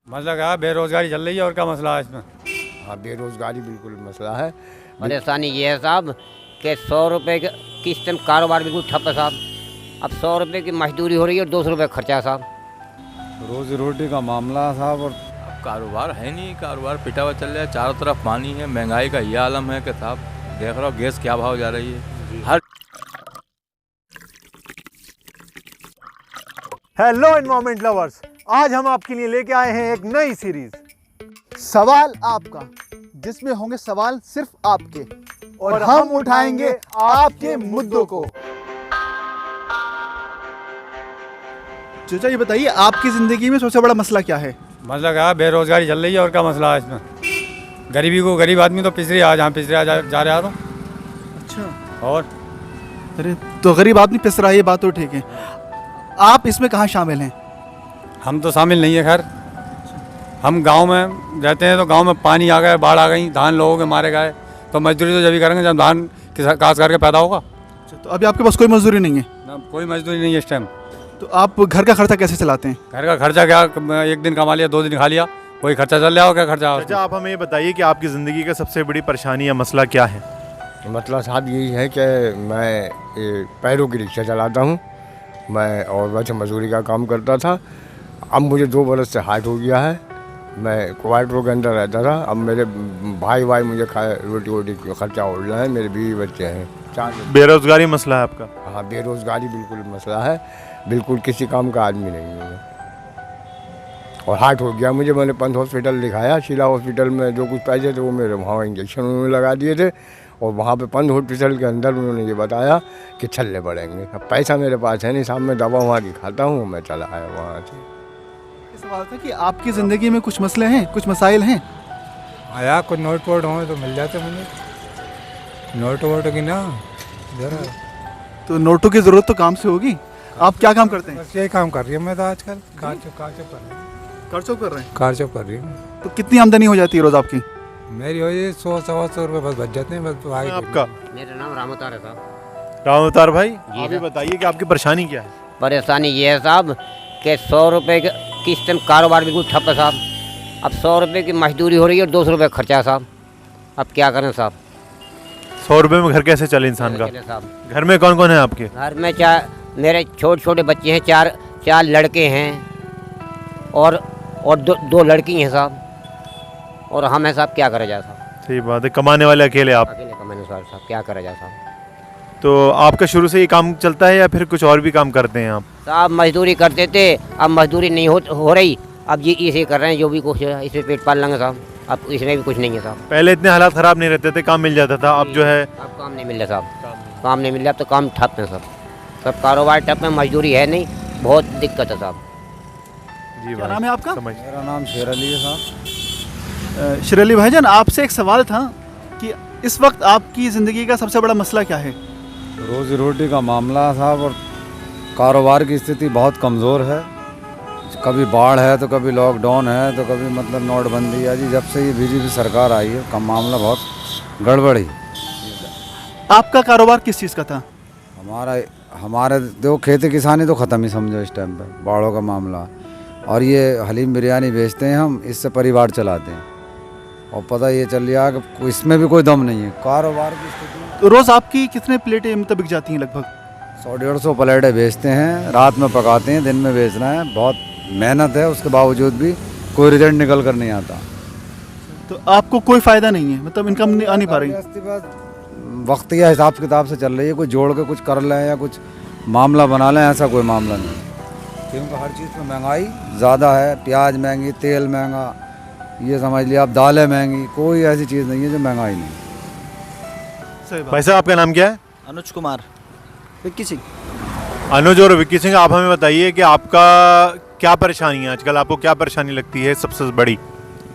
मतलब क्या बेरोजगारी चल रही है और क्या मसला है इसमें? हाँ, बेरोजगारी बिल्कुल मसला है। परेशानी ये है साहब कि 100 रुपये की इस टाइम कारोबार बिल्कुल ठप है साहब। अब 100 रुपये की मजदूरी हो रही है और 200 रुपये खर्चा है साहब। रोजी रोटी का मामला साहब। और कारोबार है नहीं, कारोबार पिटा हुआ चल रहा है, चारों तरफ पानी है, महंगाई का ये आलम है कि साहब देख रहे हो गैस क्या भाव जा रही है हर। हेलो एनवायरमेंट लवर्स, आज हम आपके लिए लेके आए हैं एक नई सीरीज सवाल आपका, जिसमें होंगे सवाल सिर्फ आपके और हम उठाएंगे आपके मुद्दों को। चाचा ये बताइए, आपकी जिंदगी में सबसे बड़ा मसला क्या है? मतलब क्या बेरोजगारी चल रही है और क्या मसला है इसमें? गरीब आदमी तो पिछड़े आ जहाँ पिछड़े जा रहा तो। अच्छा, और अरे तो गरीब आदमी पिस रहा है, ये बात तो ठीक है। आप इसमें कहाँ शामिल हैं? हम तो शामिल नहीं है। खैर हम गांव में रहते हैं तो गांव में पानी आ गया, बाढ़ आ गई, धान लोगों के मारे गए, तो मजदूरी तो जब भी करेंगे जब धान काश करके पैदा होगा। तो अभी आपके पास कोई मजदूरी नहीं है? ना, कोई मजदूरी नहीं है इस टाइम। तो आप घर का खर्चा कैसे चलाते हैं? घर का खर्चा क्या, एक दिन कमा लिया, 2 दिन खा लिया, कोई खर्चा चल रहा हो, क्या खर्चा? अच्छा, आप हमें ये बताइए कि आपकी ज़िंदगी का सबसे बड़ी परेशानी या मसला क्या है? मतलब साहब यही है कि मैं पैरों की रिक्शा चलाता हूँ मैं, और वैसे मजदूरी का काम करता था। अब मुझे 2 बरस से हार्ट हो गया है। मैं क्वार्टरों के अंदर रहता था, अब मेरे भाई मुझे रोटी वोटी खर्चा उड़ रहा है, मेरे बीवी बच्चे हैं 4। बेरोज़गारी मसला है आपका? हाँ, बेरोज़गारी बिल्कुल मसला है, बिल्कुल किसी काम का आदमी नहीं हूँ मैं। और हार्ट हो गया मुझे, मैंने पंथ हॉस्पिटल दिखाया, शीला हॉस्पिटल में जो कुछ पैसे थे वो मेरे वहाँ इंजेक्शन उन्होंने लगा दिए थे, और वहाँ पे पंथ हॉस्पिटल के अंदर उन्होंने ये बताया कि छल्ले पड़ेंगे। अब पैसा मेरे पास है नहीं साहब, मैं दवा वहाँ की खाता हूँ, मैं चला आया वहाँ से। सवाल था कि आपकी ज़िंदगी में कुछ मसले हैं, कुछ मसाइल हैं? आया कुछ नोट वोट हो तो मिल जाते मुझे, नोट वोट की ना जरा। तो नोटों की ज़रूरत तो काम से होगी। आप क्या काम करते हैं? बस यही काम कर रही हूँ मैं तो आजकल, कारचो कर रही हूँ, खर्चों कर रहे हैं। कारचो कर रही हूँ। तो कितनी आमदनी हो जाती है रोज़ आपकी? मेरी हो ये 100-125 रुपये बस बच जाते हैं बस। आपका मेरा नाम रामतार है साहब। रामअवतार भाई, जी आप ये सर। बताइए कि आपकी परेशानी क्या है? परेशानी ये है साहब कि 100 रुपये की इस टाइम कारोबार बिल्कुल ठप है साहब। अब 100 रुपये की मजदूरी हो रही है और 200 रुपये खर्चा है साहब। अब क्या करें साहब? 100 रुपये में घर कैसे चले इंसान का? चले साहब। घर में कौन कौन है आपके? घर में मेरे छोटे बच्चे हैं, चार लड़के हैं और दो लड़की हैं साहब, और हम हैं साहब। क्या करा जाए साहब? सही बात है, कमाने वाले अकेले आप। अकेले कमाने साहब, क्या करा जाए साहब? तो आपका शुरू से ये काम चलता है या फिर कुछ और भी काम करते हैं आप? साहब मजदूरी करते थे, अब मजदूरी नहीं हो रही, अब ये इसे कर रहे हैं जो भी कुछ है, इसमें पेट पाल लेंगे साहब। अब इसमें भी कुछ नहीं है साहब। पहले इतने हालात ख़राब नहीं रहते थे, काम मिल जाता था, अब जो है अब काम नहीं मिल रहा साहब, काम नहीं मिल रहा। अब तो काम ठप है सब कारोबार ठप है, मजदूरी है नहीं, बहुत दिक्कत है साहब। जी क्या नाम है आपका? समझ। मेरा नाम शेर अली है साहब। शरीली भाईजान, आपसे एक सवाल था कि इस वक्त आपकी ज़िंदगी का सबसे बड़ा मसला क्या है? रोजी रोटी का मामला साहब, और कारोबार की स्थिति बहुत कमज़ोर है। कभी बाढ़ है तो कभी लॉकडाउन है तो कभी मतलब नोटबंदी है जी। जब से ये बीजेपी सरकार आई है कम मामला बहुत गड़बड़ ही। आपका कारोबार किस चीज़ का था? हमारे देखो खेती किसानी तो ख़त्म ही समझो इस टाइम पे, बाढ़ों का मामला। और ये हलीम बिरयानी बेचते हैं हम, इससे परिवार चलाते हैं, और पता ये चल रहा है कि इसमें भी कोई दम नहीं है कारोबार की स्थिति। तो रोज़ आपकी कितने प्लेटें मतलब बिक जाती हैं लगभग? 100-150 प्लेटें बेचते हैं, रात में पकाते हैं, दिन में बेचना है। बहुत मेहनत है, उसके बावजूद भी कोई रिजल्ट निकल कर नहीं आता। तो आपको कोई फ़ायदा नहीं है, मतलब इनकम आ नहीं पा रही? वक्त या हिसाब किताब से चल रही है, कोई जोड़ के कुछ कर लें या कुछ मामला बना लें, ऐसा कोई मामला नहीं। क्योंकि हर चीज़ में महंगाई ज़्यादा है, प्याज महंगी, तेल महंगा, ये समझ लिया आप, दालें महंगी, कोई ऐसी चीज़ नहीं है जो महंगाई नहीं। सही बात। भाई साहब, आपका नाम क्या है? अनुज कुमार, विक्की सिंह। अनुज और विक्की सिंह, आप हमें बताइए कि आपका क्या परेशानी है आजकल, आपको क्या परेशानी लगती है सबसे बड़ी?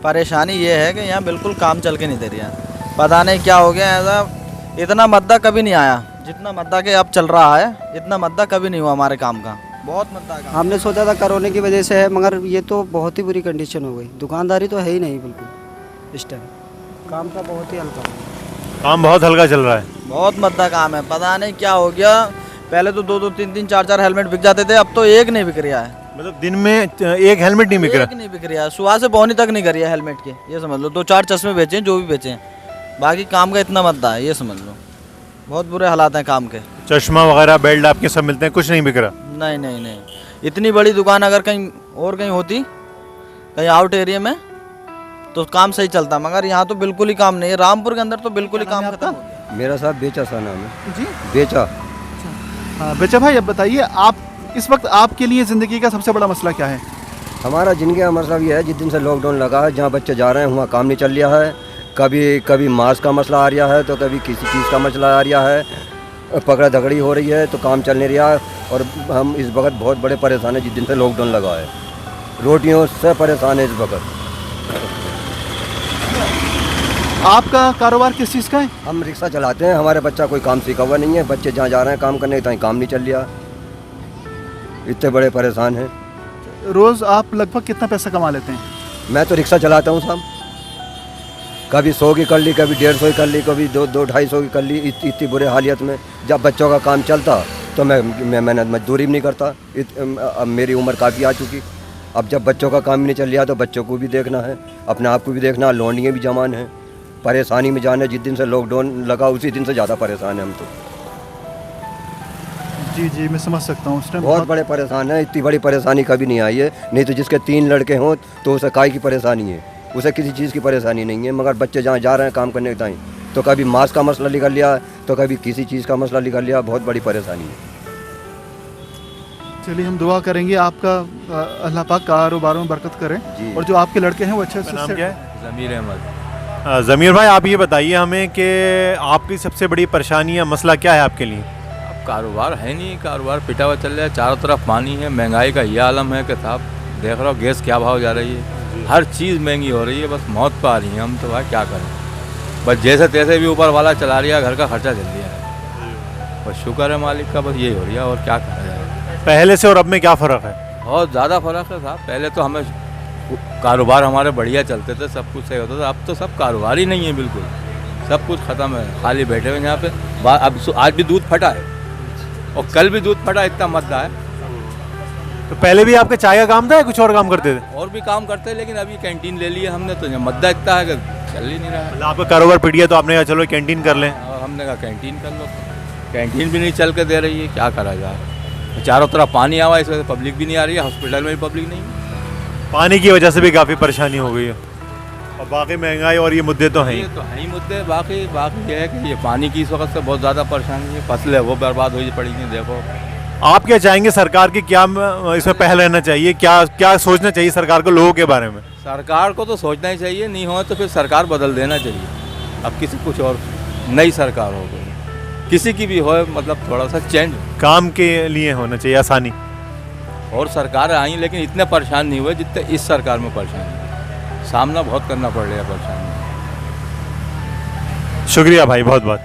परेशानी ये है कि यहाँ बिल्कुल काम चल के नहीं दे रही है, पता नहीं क्या हो गया। ऐसा इतना मद्दा कभी नहीं आया जितना मद्दा के अब चल रहा है, इतना मद्दा कभी नहीं हुआ हमारे काम का, बहुत मद्दा है। हमने सोचा था कोरोना की वजह से है, मगर ये तो बहुत ही बुरी कंडीशन हो गई। दुकानदारी तो है ही नहीं बिल्कुल इस टाइम, काम का बहुत ही हल्का। काम बहुत हल्का चल रहा है, बहुत मद्दा काम है, पता नहीं क्या हो गया। पहले तो 2-2, 3-3, 4-4 हेलमेट बिक जाते थे, अब तो एक नहीं बिक रहा है। मतलब दिन में एक हेलमेट नहीं बिक एक रहा? नहीं बिक रहा है, सुबह से पौनी तक नहीं करी है हेलमेट के, ये समझ लो। 2-4 चश्मे बेचे हैं, जो भी बेचे हैं, बाकी काम का इतना मद्दा है, ये समझ लो। बहुत बुरे हालात हैं काम के। चश्मा वगैरह बेल्ट आपके सब मिलते हैं, कुछ नहीं बिक रहा? नहीं नहीं नहीं, इतनी बड़ी दुकान अगर कहीं और कहीं होती, कहीं आउट एरिया में, तो काम सही चलता, मगर यहाँ तो बिल्कुल ही काम नहीं है। रामपुर के अंदर तो बिल्कुल ही क्या नाम काम है खत्म आपका? हो गया। मेरा साहब बेचा सा नाम है। जी बेचा। हाँ बेचा भाई, अब बताइए आप इस वक्त आपके लिए ज़िंदगी का सबसे बड़ा मसला क्या है? हमारा जिंदगी का मतलब ये है, जिस दिन से लॉकडाउन लगा है, जहाँ बच्चे जा रहे हैं वहाँ काम नहीं चल रहा है। कभी मास्क का मसला आ रहा है, तो कभी किसी चीज़ का मसला आ रहा है, पकड़ा धकड़ी हो रही है, तो काम चल नहीं रहा है। और हम इस वक्त बहुत बड़े परेशान हैं जिस दिन से लॉकडाउन लगा है। रोटियों से परेशान है इस वक्त। आपका कारोबार किस चीज़ का है? हम रिक्शा चलाते हैं, हमारे बच्चा कोई काम सीखा हुआ नहीं है। बच्चे जहाँ जा रहे हैं काम करने, कहीं काम नहीं चल रहा, इतने बड़े परेशान हैं। रोज़ आप लगभग कितना पैसा कमा लेते हैं? मैं तो रिक्शा चलाता हूँ साहब, कभी 100 की कर ली, कभी 150 की कर ली, कभी 200-250 की कर ली। इतनी बुरे हालियत में जब बच्चों का काम चलता तो मैं मेहनत मजदूरी भी नहीं करता। अब मेरी उम्र काफ़ी आ चुकी, अब जब बच्चों का काम नहीं चल रहा तो बच्चों को भी देखना है, अपने आप को भी देखना, लौंडियाँ भी जमान हैं, परेशानी में जाने। जिस दिन से लॉकडाउन लगा उसी दिन से ज़्यादा परेशान हैं हम तो। जी जी मैं समझ सकता हूँ। उस टाइम बहुत बड़े परेशान हैं, इतनी बड़ी परेशानी कभी नहीं आई है। नहीं तो जिसके 3 लड़के हों तो उसे काय की परेशानी है, उसे किसी चीज़ की परेशानी नहीं है। मगर बच्चे जहाँ जा रहे हैं काम करने के टाइम, तो कभी मास्क का मसला निकल लिया, तो कभी किसी चीज़ का मसला निकल लिया। बहुत बड़ी परेशानी है। चलिए हम दुआ करेंगे आपका अल्लाह पाक कारोबारों में बरकत करें, जी। और जो आपके लड़के हैं वो अच्छे से नाम क्या है? ज़मीर अहमद। ज़मीर भाई, आप ये बताइए हमें कि आपकी सबसे बड़ी परेशानी या मसला क्या है आपके लिए? अब कारोबार है नहीं, कारोबार पिटा हुआ चल रहा है, चारों तरफ पानी है, महंगाई का ये आलम है कि साहब देख रहे हो गैस क्या भाव जा रही है, हर चीज़ महंगी हो रही है, बस मौत पर आ रही है। हम तो भाई क्या करें, बस जैसे तैसे भी ऊपर वाला चला रहा है, घर का खर्चा चल रहा है, बस शुक्र है मालिक का, बस यही हो रही है, और क्या करा जाए। पहले से और अब में क्या फ़र्क है? बहुत ज़्यादा फ़र्क है साहब। पहले तो हमें कारोबार हमारे बढ़िया चलते थे, सब कुछ सही होता था, अब तो सब कारोबार ही नहीं है, बिल्कुल सब कुछ ख़त्म है, खाली बैठे हुए यहाँ पे। अब आज भी दूध फटा है और कल भी दूध फटा, इतना मद्दा है। तो पहले भी आपका चाय का काम था या कुछ और काम करते थे? और भी काम करते हैं, लेकिन अभी कैंटीन ले लिया हमने, तो यहाँ मद्दा इतना है कि चल ही नहीं रहा है। मतलब आपका कारोबार पिट गया तो आपने कहा चलो कैंटीन कर लें। और हमने कहा कैंटीन कर लो, कैंटीन भी नहीं चल के दे रही है, क्या करा जाए। चारों तरफ पानी आवा, इस वजह से पब्लिक भी नहीं आ रही है, हॉस्पिटल में भी पब्लिक नहीं है। पानी की वजह से भी काफ़ी परेशानी हो गई है, और बाकी महंगाई और ये मुद्दे तो हैं ही। ये तो है ही मुद्दे। बाकी ये है कि ये पानी की इस वक्त से बहुत ज़्यादा परेशानी है, फसलें वो बर्बाद हुई पड़ी हैं। देखो आप क्या चाहेंगे, सरकार की क्या इसमें पहल रहना चाहिए, क्या क्या सोचना चाहिए सरकार को लोगों के बारे में? सरकार को तो सोचना ही चाहिए, नहीं हो तो फिर सरकार बदल देना चाहिए। अब किसी कुछ और नई सरकार हो गई, किसी की भी हो, मतलब थोड़ा सा चेंज काम के लिए होना चाहिए, आसानी। और सरकार आई लेकिन इतने परेशान नहीं हुए जितने इस सरकार में परेशान हुए। सामना बहुत करना पड़ रहा है परेशानी। शुक्रिया भाई, बहुत बहुत।